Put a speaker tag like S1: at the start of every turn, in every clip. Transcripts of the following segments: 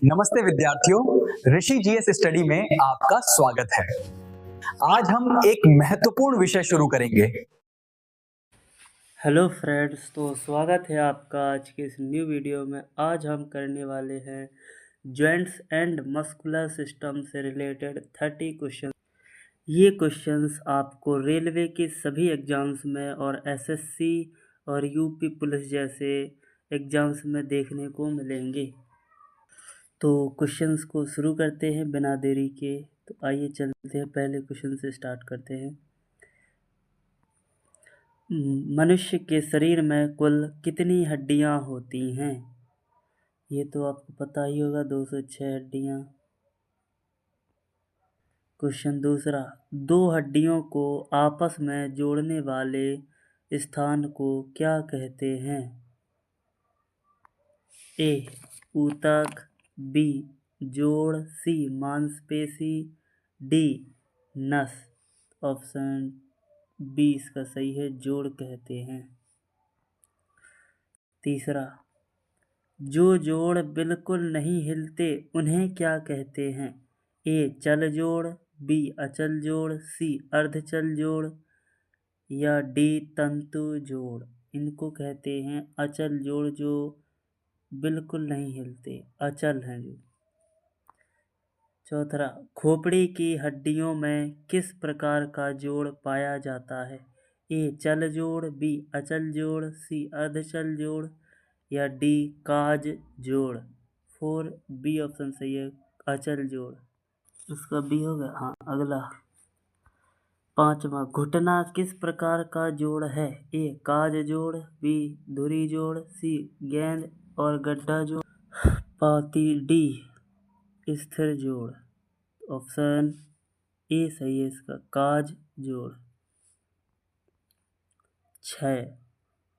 S1: नमस्ते विद्यार्थियों, ऋषि GS study में आपका स्वागत है। आज हम एक महत्वपूर्ण विषय शुरू करेंगे।
S2: हेलो फ्रेंड्स, तो स्वागत है आपका आज के इस न्यू वीडियो में। आज हम करने वाले हैं जॉइंट्स एंड मस्कुलर सिस्टम से रिलेटेड 30 क्वेश्चन। ये क्वेश्चंस आपको रेलवे के सभी एग्जाम्स में और एसएससी और यूपी पुलिस जैसे एग्जाम्स में देखने को मिलेंगे। तो क्वेश्चंस को शुरू करते हैं बिना देरी के। तो आइए चलते हैं, पहले क्वेश्चन से स्टार्ट करते हैं। मनुष्य के शरीर में कुल कितनी हड्डियां होती हैं? ये तो आपको पता ही होगा, 206 हड्डियां। क्वेश्चन दूसरा, दो हड्डियों को आपस में जोड़ने वाले स्थान को क्या कहते हैं? ए ऊतक, बी जोड़, सी मांसपेशी, डी नस। ऑप्शन बी इसका सही है, जोड़ कहते हैं। तीसरा, जो जोड़ बिल्कुल नहीं हिलते उन्हें क्या कहते हैं? ए चल जोड़, बी अचल जोड़, सी अर्धचल जोड़ या डी तंतु जोड़। इनको कहते हैं अचल जोड़, जो बिल्कुल नहीं हिलते, अचल हैं जो। चौथा, खोपड़ी की हड्डियों में किस प्रकार का जोड़ पाया जाता है? ए चल जोड़, बी अचल जोड़, सी अर्धचल जोड़ या डी काज जोड़। 4 बी ऑप्शन सही है, अचल जोड़। उसका बी हो गया। हाँ, अगला पांचवा, घुटना किस प्रकार का जोड़ है? ए काज जोड़, बी धुरी जोड़, सी गेंद और गड्ढा जोड़, पाती डी स्थिर जोड़। ऑप्शन ए सही है इसका, काज जोड़। 6,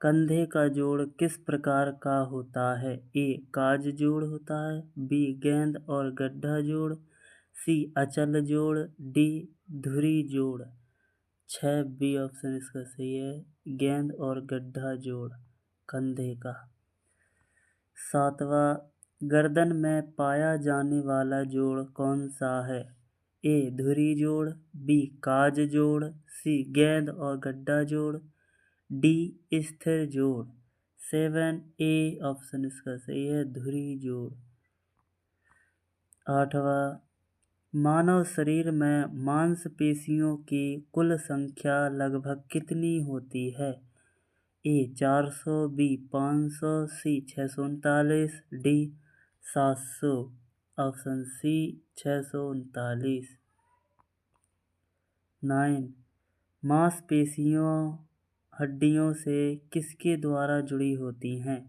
S2: कंधे का जोड़ किस प्रकार का होता है? ए काज जोड़ होता है, बी गेंद और गड्ढा जोड़, सी अचल जोड़, डी धुरी जोड़। 6 बी ऑप्शन इसका सही है, गेंद और गड्ढा जोड़ कंधे का। 7वां, गर्दन में पाया जाने वाला जोड़ कौन सा है? ए धुरी जोड़, बी काज जोड़, सी गेंद और गड्ढा जोड़, डी स्थिर जोड़। 7 ए ऑप्शन इसका सही है, धुरी जोड़। 8वां, मानव शरीर में मांसपेशियों की कुल संख्या लगभग कितनी होती है? A 400, B 500, C 639, D 700। Option C 639। 9, मांसपेशियों हड्डियों से किसके द्वारा जुड़ी होती हैं?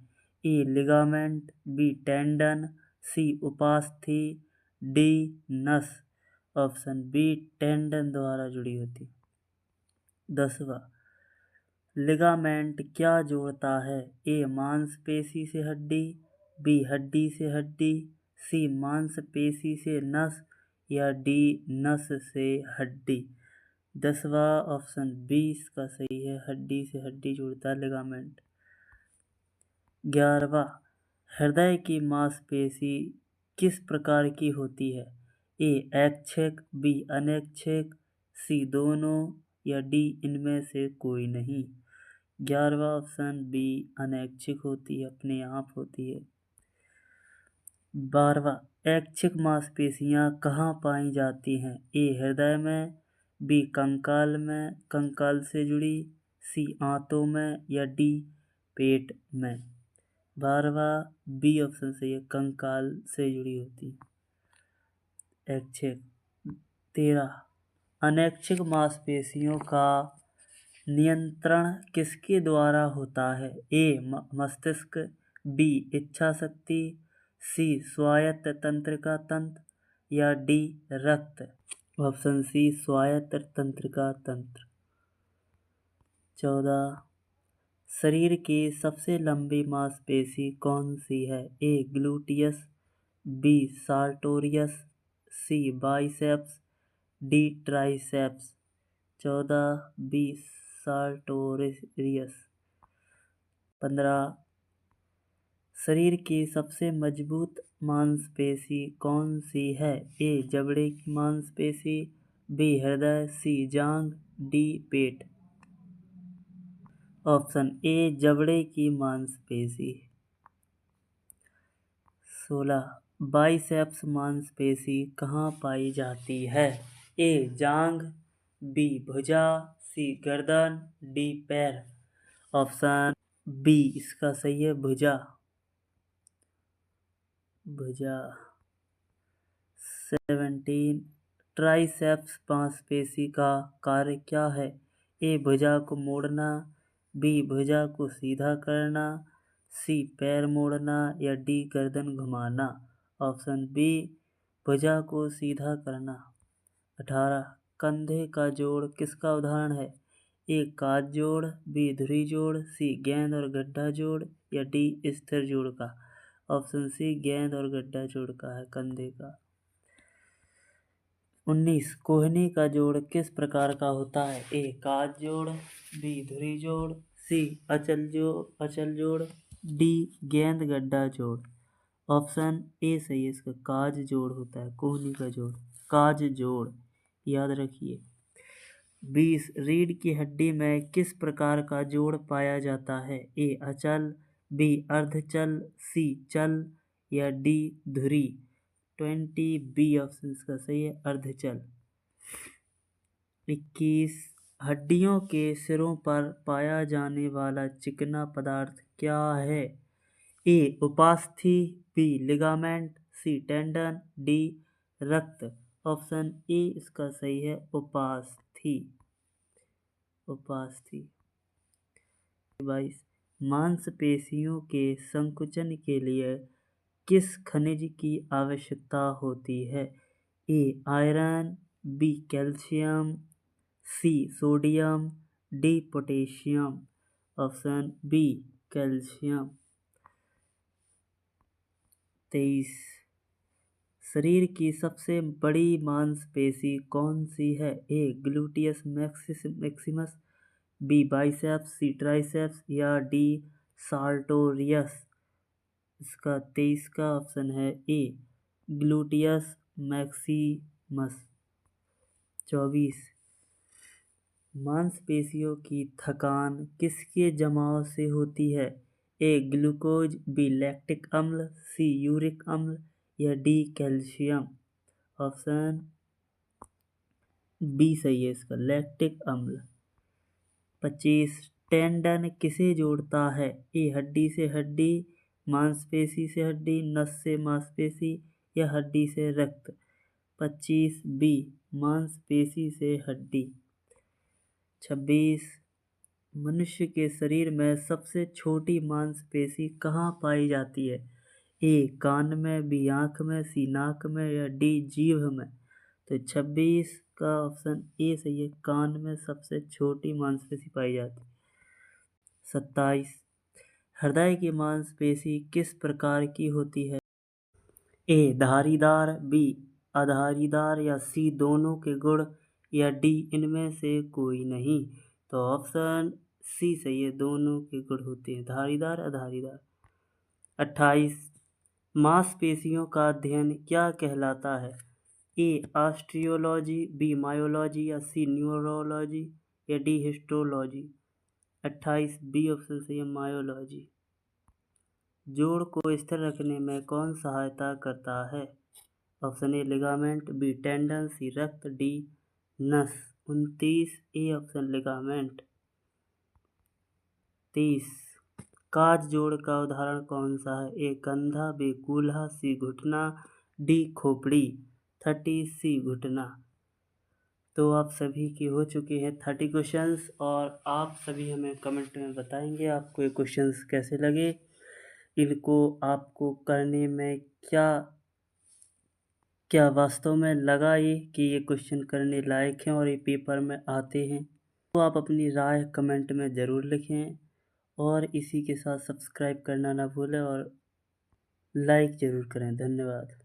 S2: ए लिगामेंट, बी टेंडन, सी उपास्थि, डी नस। ऑप्शन बी टेंडन द्वारा जुड़ी होती। 10वां, लिगामेंट क्या जोड़ता है? ए मांसपेशी से हड्डी, बी हड्डी से हड्डी, सी मांसपेशी से नस या डी नस से हड्डी। 10वां ऑप्शन बी इसका सही है, हड्डी से हड्डी जोड़ता है लिगामेंट। 11वां, हृदय की मांसपेशी किस प्रकार की होती है? ए ऐच्छिक, बी अनैच्छिक, सी दोनों या डी इनमें से कोई नहीं। 11वां ऑप्शन बी अनैच्छिक होती है, अपने आप होती है। 12वां, ऐच्छिक मांसपेशियां कहाँ पाई जाती हैं? ए हृदय में, बी कंकाल में, कंकाल से जुड़ी, सी आंतों में या डी पेट में। 12वां बी ऑप्शन सही है, कंकाल से जुड़ी होती ऐच्छिक। 13, अनैच्छिक मांसपेशियों का नियंत्रण किसके द्वारा होता है? ए मस्तिष्क, बी इच्छा शक्ति, सी स्वायत्त तंत्रिका तंत्र या डी रक्त। ऑप्शन सी स्वायत्त तंत्रिका तंत्र। 14, शरीर की सबसे लंबी मांसपेशी कौन सी है? A gluteus, B sartorius, C biceps, D triceps. 14 B sartorius. 15, शरीर की सबसे मजबूत मांसपेशी कौन सी है? ए जबड़े की मांसपेशी, बी हृदय, सी जांघ, डी पेट। ऑप्शन ए जबड़े की मांसपेशी। 16 बाइसेप्स मांसपेशी कहाँ पाई जाती है? ए जांघ, बी भुजा, सी गर्दन, डी पैर। ऑप्शन बी इसका सही है, भुजा। भुजा। 17 ट्राइसेप्स मांसपेशी का कार्य क्या है? ए भुजा को मोड़ना, बी भुजा को सीधा करना, सी पैर मोड़ना या डी गर्दन घुमाना। ऑप्शन बी भुजा को सीधा करना। 18 कंधे का जोड़ किसका उदाहरण है? ए काज जोड़, बी धुरी जोड़, सी गेंद और गड्ढा जोड़ या डी स्थिर जोड़ का। ऑप्शन सी गेंद और गड्ढा जोड़ का है कंधे का। 19 कोहनी का जोड़ किस प्रकार का होता है? ए काज जोड़, बी धुरी जोड़, सी अचल जोड़, डी गेंद गड्ढा जोड़। ऑप्शन ए सही है इसका, काज जोड़ होता है कोहनी का जोड़, काज जोड़, याद रखिए। 20 रीढ़ की हड्डी में किस प्रकार का जोड़ पाया जाता है? ए अचल, बी अर्धचल, सी चल या डी धुरी। 20 बी ऑप्शन इसका सही है, अर्धचल। 21 हड्डियों के सिरों पर पाया जाने वाला चिकना पदार्थ क्या है? ए उपास्थि, बी लिगामेंट, सी टेंडन, डी रक्त। ऑप्शन ए इसका सही है, उपास्थि। 22 मांसपेशियों के संकुचन के लिए किस खनिज की आवश्यकता होती है? A iron, B calcium, C sodium, D potassium. Option B calcium. 23 शरीर की सबसे बड़ी मांसपेशी कौन सी है? A gluteus maximus, B biceps, C triceps या डी सार्टोरियस। इसका 23 का ऑप्शन है ए ग्लूटियस मैक्सिमस। 24 मांसपेशियों की थकान किसके जमाव से होती है? ए ग्लूकोज, बी लैक्टिक अम्ल, सी यूरिक अम्ल या डी कैल्शियम। ऑप्शन बी सही है इसका, लैक्टिक अम्ल। 25 टेंडन किसे जोड़ता है? ए हड्डी से हड्डी, मांसपेशी से हड्डी, नस से मांसपेशी या हड्डी से रक्त। 25 बी मांसपेशी से हड्डी। 26 मनुष्य के शरीर में सबसे छोटी मांसपेशी कहाँ पाई जाती है? ए कान में, बी आँख में, सी नाक में या डी जीभ में। तो 26 का ऑप्शन ए सही है, कान में सबसे छोटी मांसपेशी पाई जाती है। 27 हृदय की मांसपेशी किस प्रकार की होती है? ए धारीदार, बी अधारीदार या सी दोनों के गुण या डी इनमें से कोई नहीं। तो ऑप्शन सी सही है, दोनों के गुण होते हैं, धारीदार अधारीदार। 28 मांसपेशियों का अध्ययन क्या कहलाता है? ए ऑस्टियोलॉजी, बी मायोलॉजी या सी न्यूरोलॉजी या डी हिस्टोलॉजी। 28 बी ऑप्शन सही है, मायोलॉजी। जोड़ को स्थिर रखने में कौन सहायता करता है? Option A ligament, B tendon, C रक्त, डी नस। 29 ए ऑप्शन लिगामेंट। 30 काज जोड़ का उदाहरण कौन सा है? ए कंधा, बी कूल्हा, सी घुटना, डी खोपड़ी। 30 सी घुटना। तो आप सभी के हो चुके हैं 30 क्वेश्चंस और आप सभी हमें कमेंट में बताएंगे आपको ये क्वेश्चंस कैसे लगे, इनको आपको करने में क्या वास्तव में लगा ये कि ये क्वेश्चन करने लायक हैं और ये पेपर में आते हैं। तो आप अपनी राय कमेंट में ज़रूर लिखें और इसी के साथ सब्सक्राइब करना ना भूलें और लाइक ज़रूर करें। धन्यवाद।